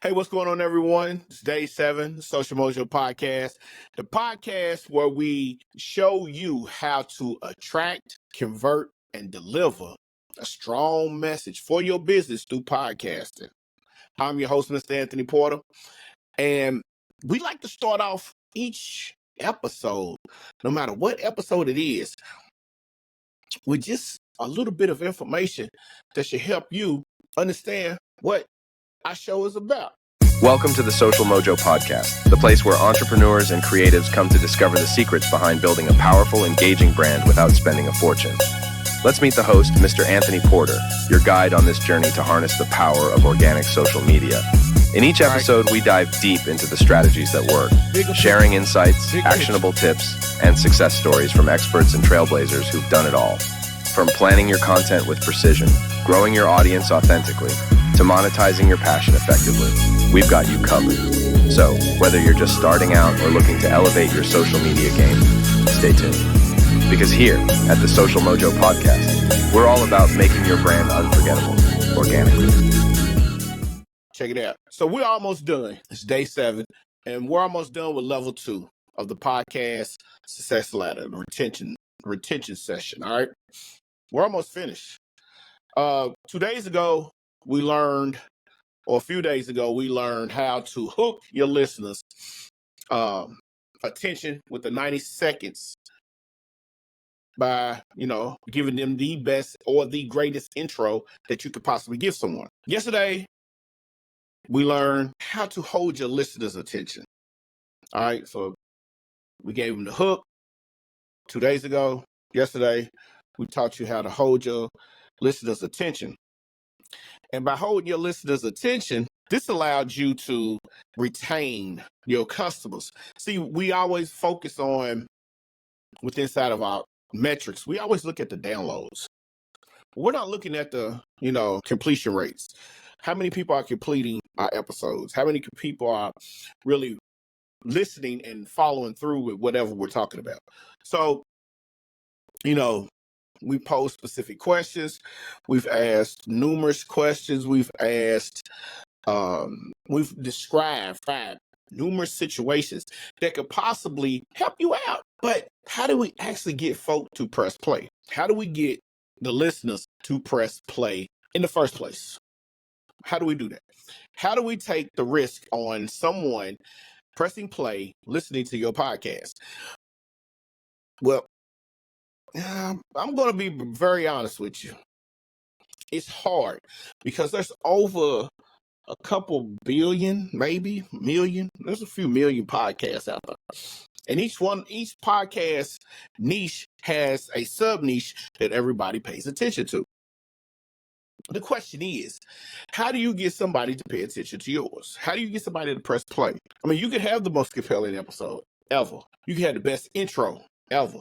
Hey, what's going on, everyone? It's day 7, Social Mojo Podcast, the podcast where we show you how to attract, convert, and deliver a strong message for your business through podcasting. I'm your host, Mr. Anthony Porter, and we like to start off each episode, no matter what episode it is, with just a little bit of information that should help you understand what our show is about. Welcome to the Social Mojo Podcast, the place where entrepreneurs and creatives come to discover the secrets behind building a powerful, engaging brand without spending a fortune. Let's meet the host, Mr. Anthony Porter, your guide on this journey to harness the power of organic social media. In each episode, we dive deep into the strategies that work, sharing insights, actionable tips, and success stories from experts and trailblazers who've done it all. From planning your content with precision, growing your audience authentically, to monetizing your passion effectively, we've got you covered. So, whether you're just starting out or looking to elevate your social media game, stay tuned. Because here at the Social Mojo Podcast, we're all about making your brand unforgettable, organically. Check it out. So we're almost done. It's day 7, and we're almost done with level 2 of the podcast success ladder, the retention session. All right, we're almost finished. 2 days ago, we learned, or a few days ago, we learned how to hook your listeners' attention with the 90 seconds by, giving them the best or the greatest intro that you could possibly give someone. Yesterday, we learned how to hold your listeners' attention. All right, so we gave them the hook 2 days ago. Yesterday, we taught you how to hold your listeners' attention. And by holding your listeners' attention, this allowed you to retain your customers. See, we always focus on, within inside of our metrics, we always look at the downloads. We're not looking at the, completion rates. How many people are completing our episodes? How many people are really listening and following through with whatever we're talking about? So, we pose specific questions. We've asked numerous questions. We've described 5 numerous situations that could possibly help you out. But how do we actually get folk to press play? How do we get the listeners to press play in the first place? How do we do that? How do we take the risk on someone pressing play, listening to your podcast? Well, I'm going to be very honest with you. It's hard because there's over a couple billion, maybe million. There's a few million podcasts out there. And each podcast niche has a sub niche that everybody pays attention to. The question is, how do you get somebody to pay attention to yours? How do you get somebody to press play? I mean, you could have the most compelling episode ever. You can have the best intro ever.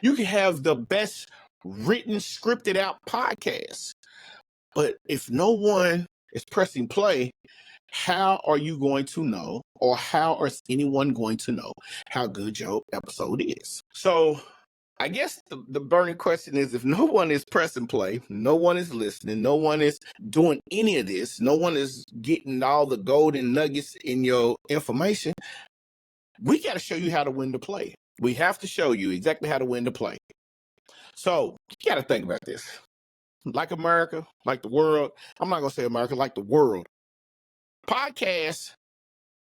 You can have the best written, scripted out podcast. But if no one is pressing play, how are you going to know, or how is anyone going to know how good your episode is? So I guess the burning question is, if no one is pressing play, no one is listening, no one is doing any of this, no one is getting all the golden nuggets in your information, we got to show you how to win the play. We have to show you exactly how to win the play. So you got to think about this. Like America, like the world, I'm not going to say America, like the world, podcast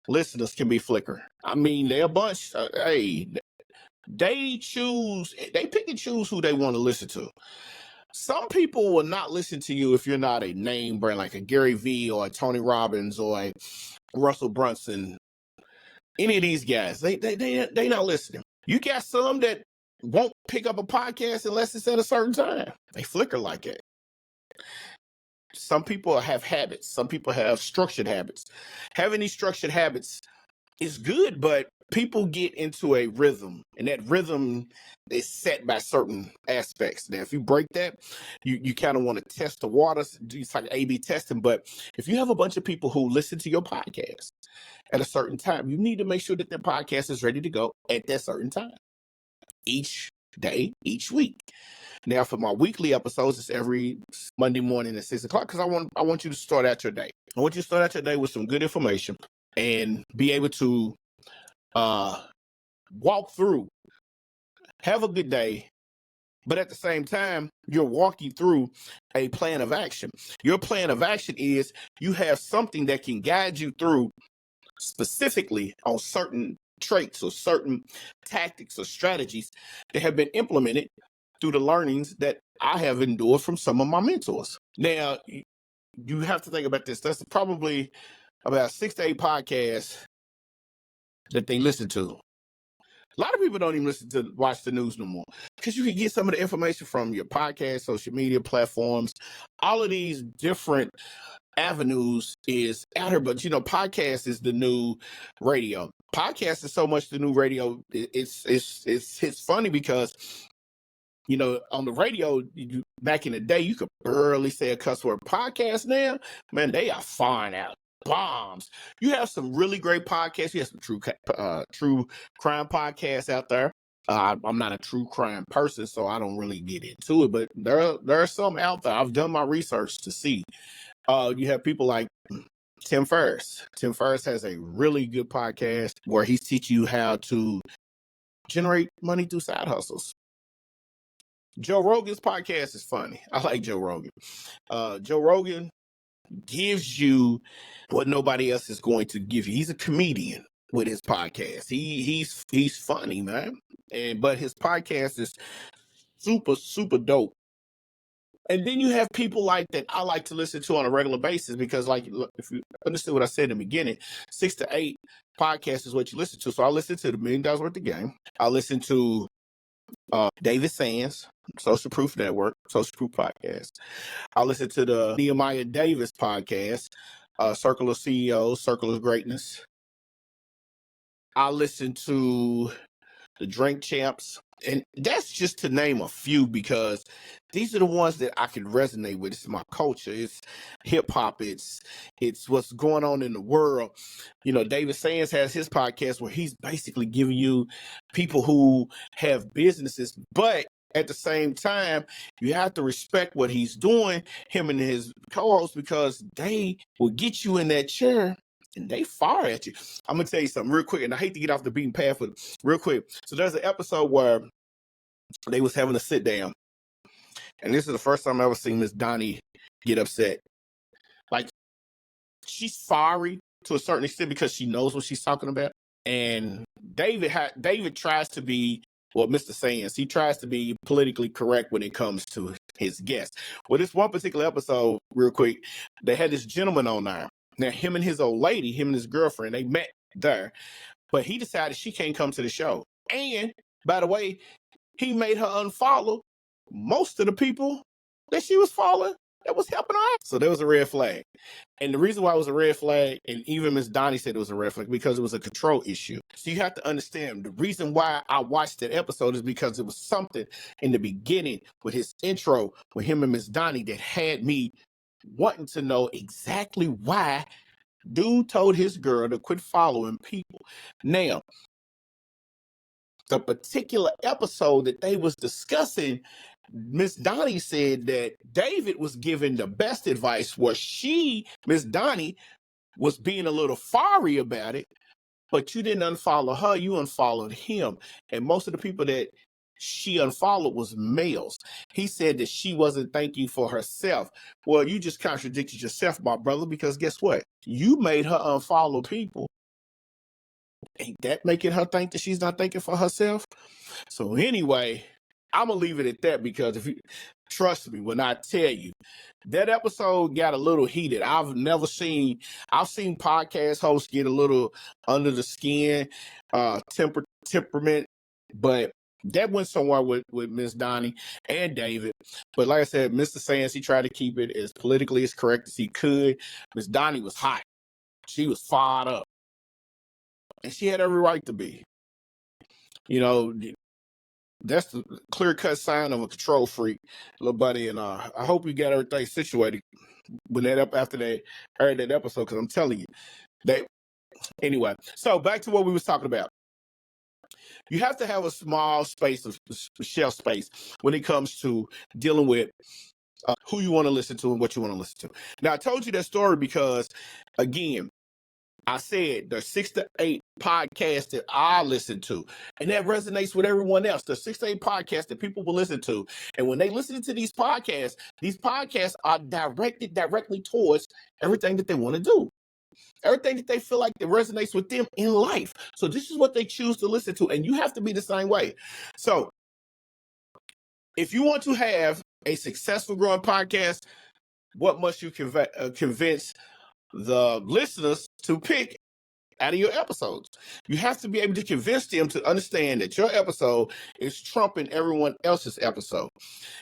listeners can be flicker. I mean, they're a bunch. They pick and choose who they want to listen to. Some people will not listen to you if you're not a name brand like a Gary Vee or a Tony Robbins or a Russell Brunson. Any of these guys, they not listening. You got some that won't pick up a podcast unless it's at a certain time. They flicker like it. Some people have habits. Some people have structured habits. Having these structured habits is good, but people get into a rhythm, and that rhythm is set by certain aspects. Now, if you break that, you kind of want to test the waters, do like A/B testing. But if you have a bunch of people who listen to your podcast at a certain time, you need to make sure that their podcast is ready to go at that certain time, each day, each week. Now, for my weekly episodes, it's every Monday morning at 6 o'clock because I want you to start out your day. I want you to start out your day with some good information and be able to walk through, have a good day. But at the same time, you're walking through a plan of action. Your plan of action is you have something that can guide you through specifically on certain traits or certain tactics or strategies that have been implemented through the learnings that I have endured from some of my mentors. Now, you have to think about this. That's probably about 6 to 8 podcasts that they listen to. A lot of people don't even watch the news no more because you can get some of the information from your podcast, social media platforms. All of these different avenues is out here, but podcast is the new radio. Podcast is so much the new radio. It's funny because on the radio, back in the day, you could barely say a cuss word. Podcast now, man, they are fine out. Bombs. You have some really great podcasts. You have some true crime podcasts out there. I'm not a true crime person, so I don't really get into it. But there are some out there. I've done my research to see. You have people like Tim Ferriss. Tim Ferriss has a really good podcast where he's teaching you how to generate money through side hustles. Joe Rogan's podcast is funny. I like Joe Rogan. Joe Rogan gives you what nobody else is going to give you. He's a comedian with his podcast. He's funny, man. But his podcast is super, super dope. And then you have people like that I like to listen to on a regular basis because, if you understood what I said in the beginning, 6 to 8 podcasts is what you listen to. So I listen to the $1 Million Worth of Game. I listen to David Sands, Social Proof Network, Social Proof Podcast. I listen to the Nehemiah Davis podcast, Circle of CEOs, Circle of Greatness. I listen to the Drink Champs. And that's just to name a few because these are the ones that I can resonate with. It's my culture. It's hip hop. It's what's going on in the world. David Sands has his podcast where he's basically giving you people who have businesses, but at the same time, you have to respect what he's doing, him and his co-hosts, because they will get you in that chair and they fire at you. I'm going to tell you something real quick, and I hate to get off the beaten path, but real quick. So there's an episode where they was having a sit down, and this is the first time I ever seen Miss Donnie get upset. Like, she's fiery to a certain extent because she knows what she's talking about. And David tries to be, Mr. Sands, he tries to be politically correct when it comes to his guests. Well, this one particular episode, real quick, they had this gentleman on there. Now, him and his old lady, him and his girlfriend, they met there. But he decided she can't come to the show. And, by the way, he made her unfollow most of the people that she was following that was helping her out. So there was a red flag. And the reason why it was a red flag, and even Miss Donnie said it was a red flag, because it was a control issue. So you have to understand, the reason why I watched that episode is because it was something in the beginning with his intro with him and Miss Donnie that had me wanting to know exactly why dude told his girl to quit following people. Now, the particular episode that they was discussing, Miss Donnie said that David was giving the best advice, where Miss Donnie, was being a little fiery about it, but you didn't unfollow her, you unfollowed him. And most of the people that she unfollowed was males. He said that she wasn't thanking for herself. Well, you just contradicted yourself, my brother, because guess what? You made her unfollow people. Ain't that making her think that she's not thinking for herself? So anyway, I'm going to leave it at that, because if you trust me when I tell you, that episode got a little heated. I've seen podcast hosts get a little under the skin, temperament, but that went somewhere with Miss Donnie and David. But like I said, Mr. Sands, he tried to keep it as politically as correct as he could. Miss Donnie was hot. She was fired up. And she had every right to be. That's the clear-cut sign of a control freak, little buddy. And I hope you got everything situated after they heard that episode, because I'm telling you. Anyway, so back to what we was talking about. You have to have a small space of shelf space when it comes to dealing with who you want to listen to and what you want to listen to. Now, I told you that story because, again, I said there's 6 to 8 podcasts that I listen to, and that resonates with everyone else. There's 6 to 8 podcasts that people will listen to, and when they listen to these podcasts are directed directly towards everything that they want to do, everything that they feel like that resonates with them in life. So this is what they choose to listen to, and you have to be the same way. So if you want to have a successful growing podcast, what must you convince the listeners to pick out of your episodes? You have to be able to convince them to understand that your episode is trumping everyone else's episode.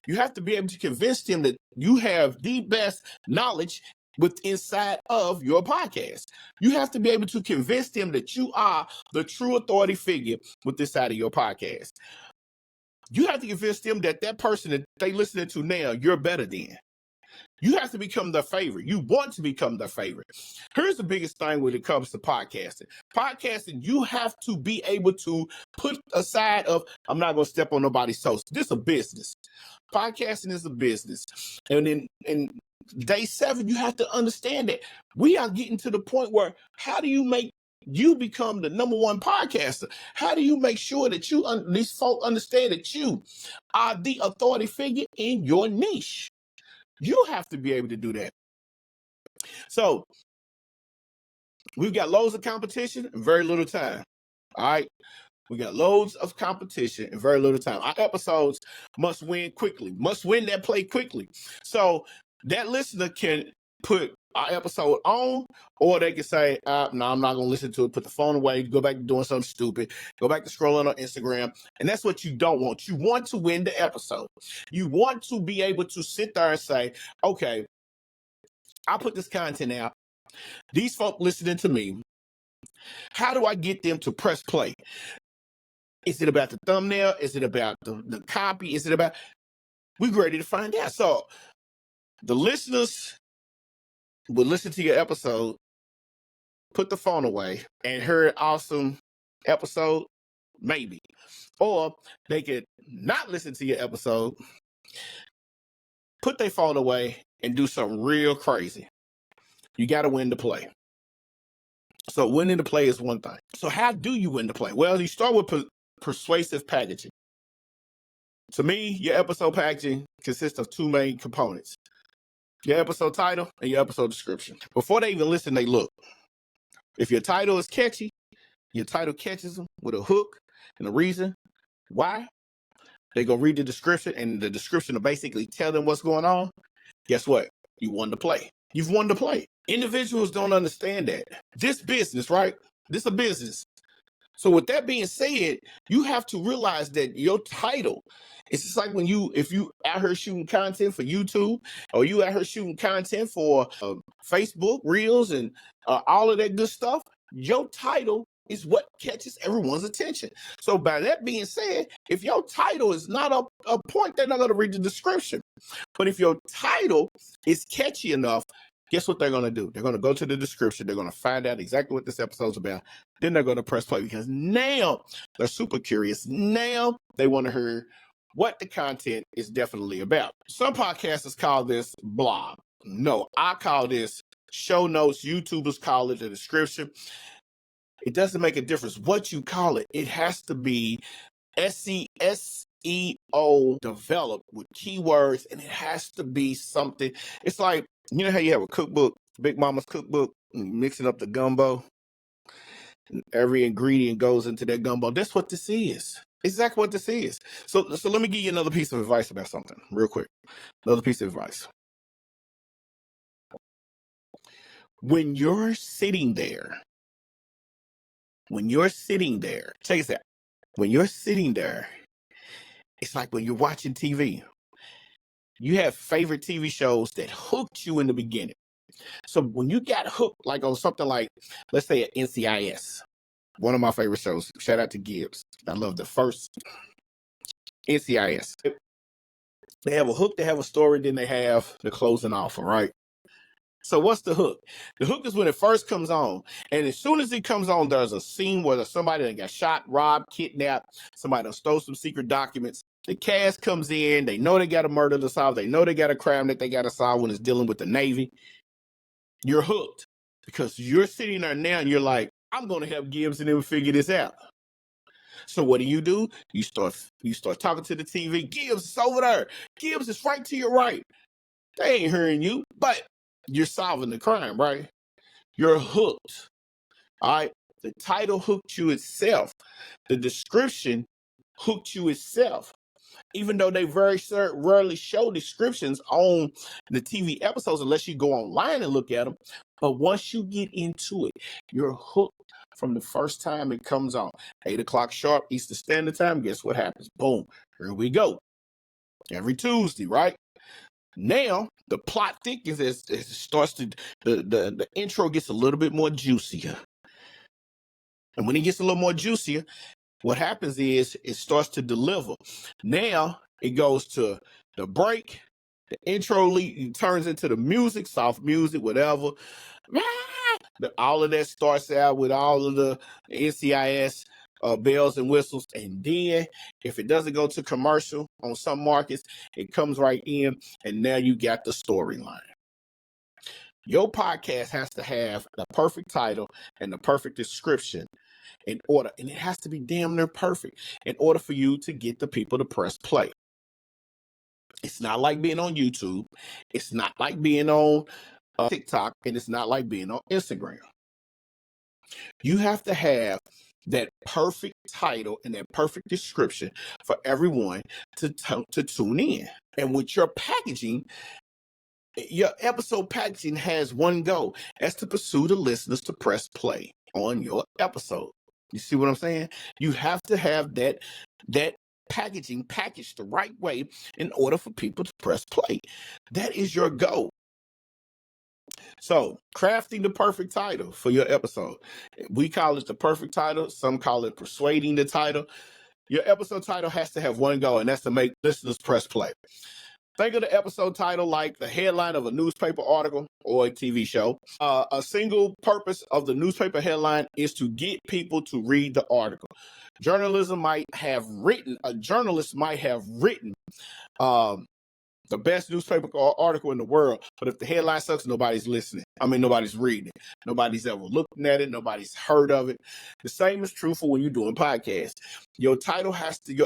You have to be able to convince them that you have the best knowledge inside of your podcast. You have to be able to convince them that you are the true authority figure with this side of your podcast. You have to convince them that that person that they listening to now, you're better than. You have to become their favorite. You want to become their favorite. Here's the biggest thing when it comes to podcasting. Podcasting, you have to be able to put aside of, I'm not going to step on nobody's toes. This is a business. Podcasting is a business. And in day 7, you have to understand that we are getting to the point where how do you make you become the number one podcaster? How do you make sure that these folk understand that you are the authority figure in your niche? You have to be able to do that. So we've got loads of competition and very little time. All right. We got loads of competition and very little time. Our episodes must win quickly, must win that play quickly. So that listener can put our episode on, or they can say, no, I'm not going to listen to it. Put the phone away, go back to doing something stupid, go back to scrolling on Instagram. And that's what you don't want. You want to win the episode. You want to be able to sit there and say, okay, I put this content out. These folk listening to me. How do I get them to press play? Is it about the thumbnail? Is it about the copy? Is it about... We're ready to find out. So the listeners will listen to your episode, put the phone away, and hear an awesome episode, maybe. Or they could not listen to your episode, put their phone away, and do something real crazy. You got to win the play. So winning the play is one thing. So how do you win the play? Well, you start with persuasive packaging. To me, your episode packaging consists of 2 main components. Your episode title and your episode description. Before they even listen, they look. If your title is catchy, your title catches them with a hook and a reason why, they go read the description, and the description will basically tell them what's going on. Guess what? You won the play. You've won the play. Individuals don't understand that. This business, right? This is a business. So with that being said, you have to realize that your title, it's just like if you out here shooting content for YouTube, or you out here shooting content for Facebook Reels and all of that good stuff, your title is what catches everyone's attention. So by that being said, if your title is not a point, they're not going to read the description. But if your title is catchy enough, guess what they're going to do? They're going to go to the description. They're going to find out exactly what this episode's about. Then they're going to press play, because now they're super curious. Now they want to hear what the content is definitely about. Some podcasters call this blog. No, I call this show notes. YouTubers call it the description. It doesn't make a difference what you call it. It has to be SEO developed with keywords, and it has to be something. It's like, you know how you have a cookbook, Big Mama's cookbook, mixing up the gumbo, and every ingredient goes into that gumbo. That's what this is. Exactly what this is. So let me give you another piece of advice about something real quick. Another piece of advice. When you're sitting there, check this out. When you're sitting there, it's like when you're watching TV. You have favorite TV shows that hooked you in the beginning. So when you got hooked, like on something like, let's say, NCIS, one of my favorite shows. Shout out to Gibbs. I love the first NCIS. They have a hook, they have a story, then they have the closing offer, right? So what's the hook? The hook is when it first comes on. And as soon as it comes on, there's a scene where somebody that got shot, robbed, kidnapped, somebody that stole some secret documents. The cast comes in. They know they got a murder to solve. They know they got a crime that they got to solve when it's dealing with the Navy. You're hooked because you're sitting there now and you're like, I'm going to help Gibbs and them figure this out. So what do? You start talking to the TV. Gibbs is over there. Gibbs is right to your right. They ain't hearing you, but you're solving the crime, right? You're hooked. All right. The title hooked you itself. The description hooked you itself. Even though they very rarely show descriptions on the TV episodes unless you go online and look at them. But once you get into it, you're hooked from the first time it comes on. 8 o'clock sharp, Eastern Standard Time. Guess what happens? Boom. Here we go. Every Tuesday, right? Now, the plot thickens as it starts to, the intro gets a little bit more juicier. And when it gets a little more juicier, what happens is it starts to deliver. Now, it goes to the break. The intro turns into the music, soft music, whatever. All of that starts out with all of the NCIS bells and whistles. And then if it doesn't go to commercial on some markets, it comes right in. And now you got the storyline. Your podcast has to have the perfect title and the perfect description in order. And it has to be damn near perfect in order for you to get the people to press play. It's not like being on YouTube. It's not like being on TikTok. And it's not like being on Instagram. You have to have that perfect title and that perfect description for everyone to tune in. And with your packaging, your episode packaging has one goal. That's to pursue the listeners to press play on your episode. You see what I'm saying? You have to have that packaging packaged the right way in order for people to press play. That is your goal. So, crafting the perfect title for your episode. We call it the perfect title. Some call it persuading the title. Your episode title has to have one goal, and that's to make listeners press play. Think of the episode title like the headline of a newspaper article or a TV show. A single purpose of the newspaper headline is to get people to read the article. A journalist might have written the best newspaper article in the world, but if the headline sucks, nobody's listening. Nobody's reading it. Nobody's ever looking at it. Nobody's heard of it. The same is true for when you're doing podcasts. Your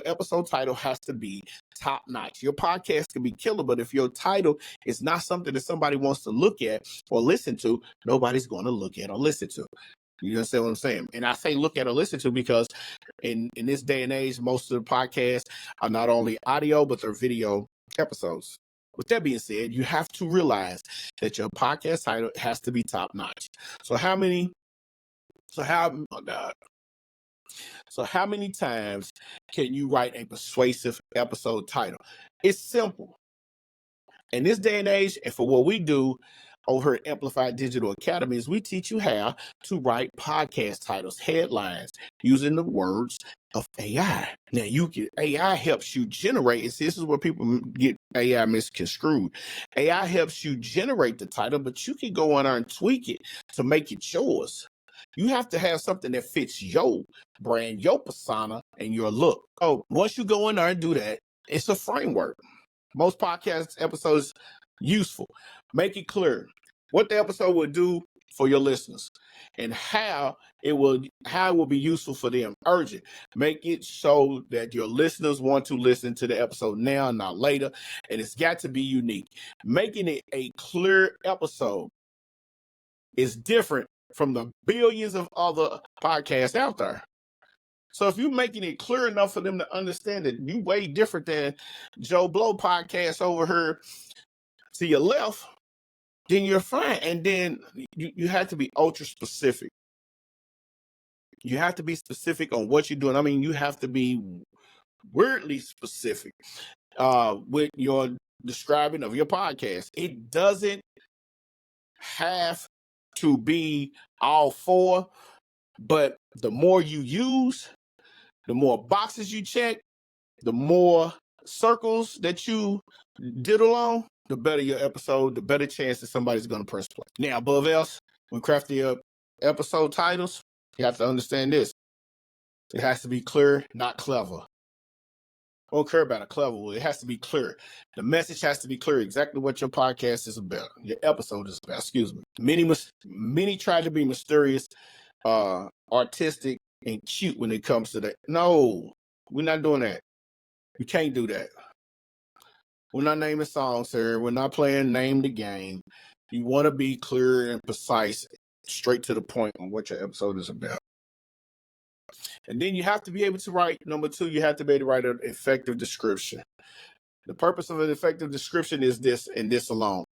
episode title has to be top notch. Your podcast can be killer, but if your title is not something that somebody wants to look at or listen to, nobody's going to look at or listen to. You understand what I'm saying? And I say look at or listen to because in this day and age, most of the podcasts are not only audio, but they're video episodes. With that being said, you have to realize that your podcast title has to be top notch. So how many times can you write a persuasive episode title? It's simple. In this day and age, and for what we do over at Amplified Digital Academy, is we teach you how to write podcast titles, headlines, using the words of AI. Now, AI helps you generate, and this is where people get AI misconstrued. AI helps you generate the title, but you can go on there and tweak it to make it yours. You have to have something that fits your brand, your persona, and your look. So once you go in there and do that, it's a framework. Most podcast episodes useful. Make it clear what the episode will do for your listeners and how it will be useful for them. Urgent. Make it so that your listeners want to listen to the episode now, not later. And it's got to be unique. Making it a clear episode is different from the billions of other podcasts out there. So if you're making it clear enough for them to understand that you way different than Joe Blow podcast over here to your left, then you're fine. And then you have to be ultra specific. You have to be specific on what you're doing. You have to be weirdly specific with your describing of your podcast. It doesn't have to be all four, but the more you use, the more boxes you check, the more circles that you diddle on, the better your episode, the better chance that somebody's going to press play. Now, above else, when crafting your episode titles, you have to understand this. It has to be clear, not clever. I don't care about a clever one. It has to be clear. The message has to be clear, exactly what your podcast is about, your episode is about, excuse me. Many try to be mysterious, artistic, and cute when it comes to that. No, we're not doing that. We can't do that. We're not naming songs here. We're not playing name the game. You want to be clear and precise, straight to the point on what your episode is about. And then you have to be able to write, number 2, you have to be able to write an effective description. The purpose of an effective description is this and this alone.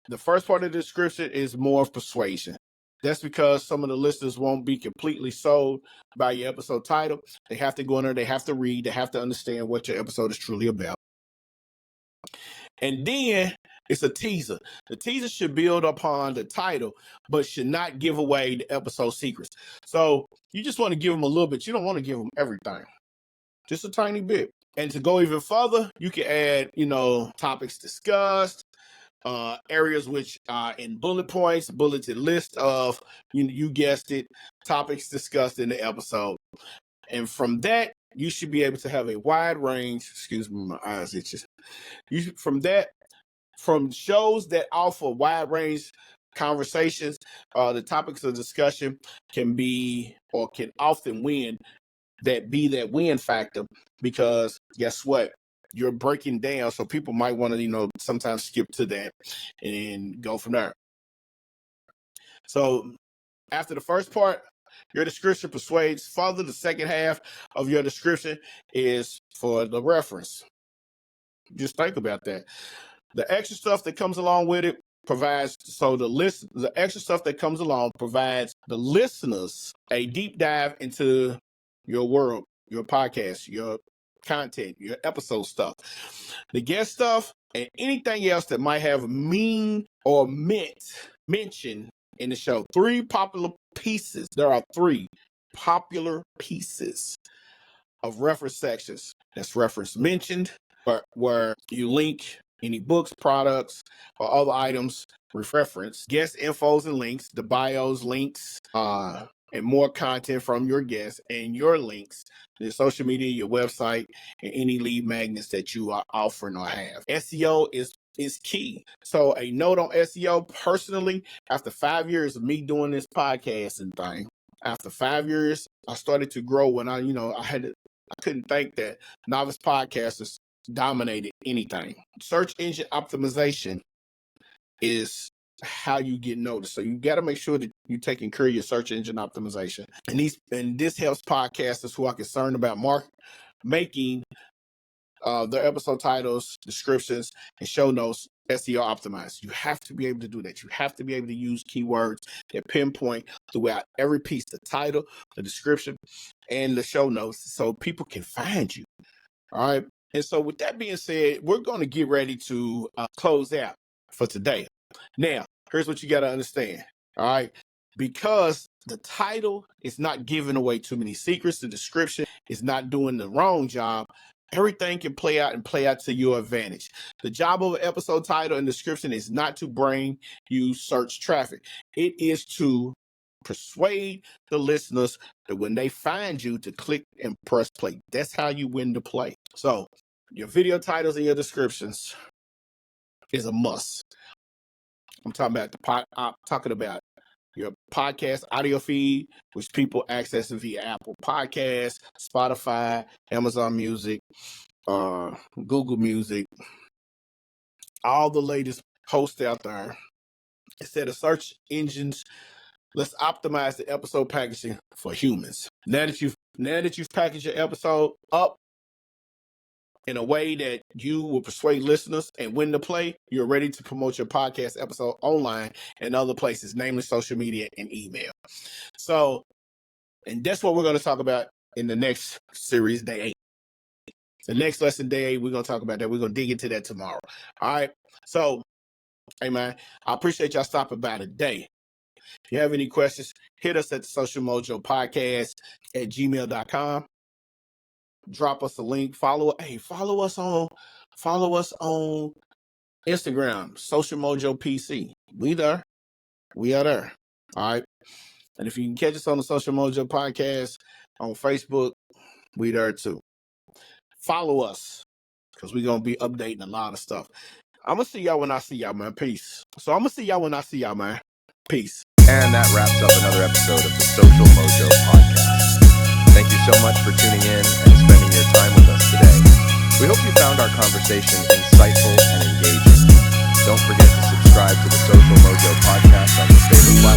The first part of the description is more of persuasion. That's because some of the listeners won't be completely sold by your episode title. They have to go in there, they have to read, they have to understand what your episode is truly about. And then it's a teaser. The teaser should build upon the title, but should not give away the episode secrets. So you just want to give them a little bit. You don't want to give them everything, just a tiny bit. And to go even further, you can add, topics discussed, areas which are in bullet points, bulleted list of, you guessed it, topics discussed in the episode. And from that, you should be able to have a wide range. Excuse me, my eyes itches. From shows that offer wide range conversations, the topics of discussion can be or can often win that win factor, because guess what? You're breaking down, so people might want to, sometimes skip to that and go from there. So after the first part, your description persuades further. The second half of your description is for the reference. Just think about that. The extra stuff that comes along with it provides the extra stuff that comes along provides the listeners a deep dive into your world, your podcast, your content, your episode stuff, the guest stuff, and anything else that might have mentioned in the show. There are 3 popular pieces of reference sections. That's reference mentioned, where you link any books, products, or other items with reference, guest infos and links, the bios, links, and more content from your guests, and your links, your social media, your website, and any lead magnets that you are offering or have. SEO is key. So a note on SEO, personally, after 5 years of me doing this podcasting thing, after 5 years, I started to grow when I couldn't think that novice podcasters dominated anything. Search engine optimization is how you get noticed. So you got to make sure that you're taking care of your search engine optimization. And this helps podcasters who are concerned about making their episode titles, descriptions, and show notes SEO optimized. You have to be able to do that. You have to be able to use keywords that pinpoint throughout every piece, the title, the description, and the show notes, so people can find you. All right. And so with that being said, we're going to get ready to close out for today. Now, here's what you got to understand. All right. Because the title is not giving away too many secrets, the description is not doing the wrong job, everything can play out to your advantage. The job of an episode title and description is not to bring you search traffic. It is to persuade the listeners that when they find you, to click and press play. That's how you win the play. So your video titles and your descriptions is a must. I'm talking about your podcast audio feed, which people access via Apple Podcasts, Spotify, Amazon Music, Google Music, all the latest hosts out there. Instead of search engines, let's optimize the episode packaging for humans. Now that you've packaged your episode up in a way that you will persuade listeners and win the play, you're ready to promote your podcast episode online and other places, namely social media and email. So, and that's what we're going to talk about in the next series, day 8. The next lesson, day 8, we're going to talk about that. We're going to dig into that tomorrow. All right. So, hey, man, I appreciate y'all stopping by today. If you have any questions, hit us at the Social Mojo Podcast at gmail.com. Drop us a link. Follow us on Instagram, Social Mojo PC. We there. We are there. All right. And if you can catch us on the Social Mojo podcast on Facebook, we there too. Follow us because we're going to be updating a lot of stuff. I'm going to see y'all when I see y'all, man. Peace. So I'm going to see y'all when I see y'all, man. Peace. And that wraps up another episode of the Social Mojo podcast. Thank you so much for tuning in and spending your time with us today. We hope you found our conversation insightful and engaging. Don't forget to subscribe to the Social Mojo podcast on your favorite platform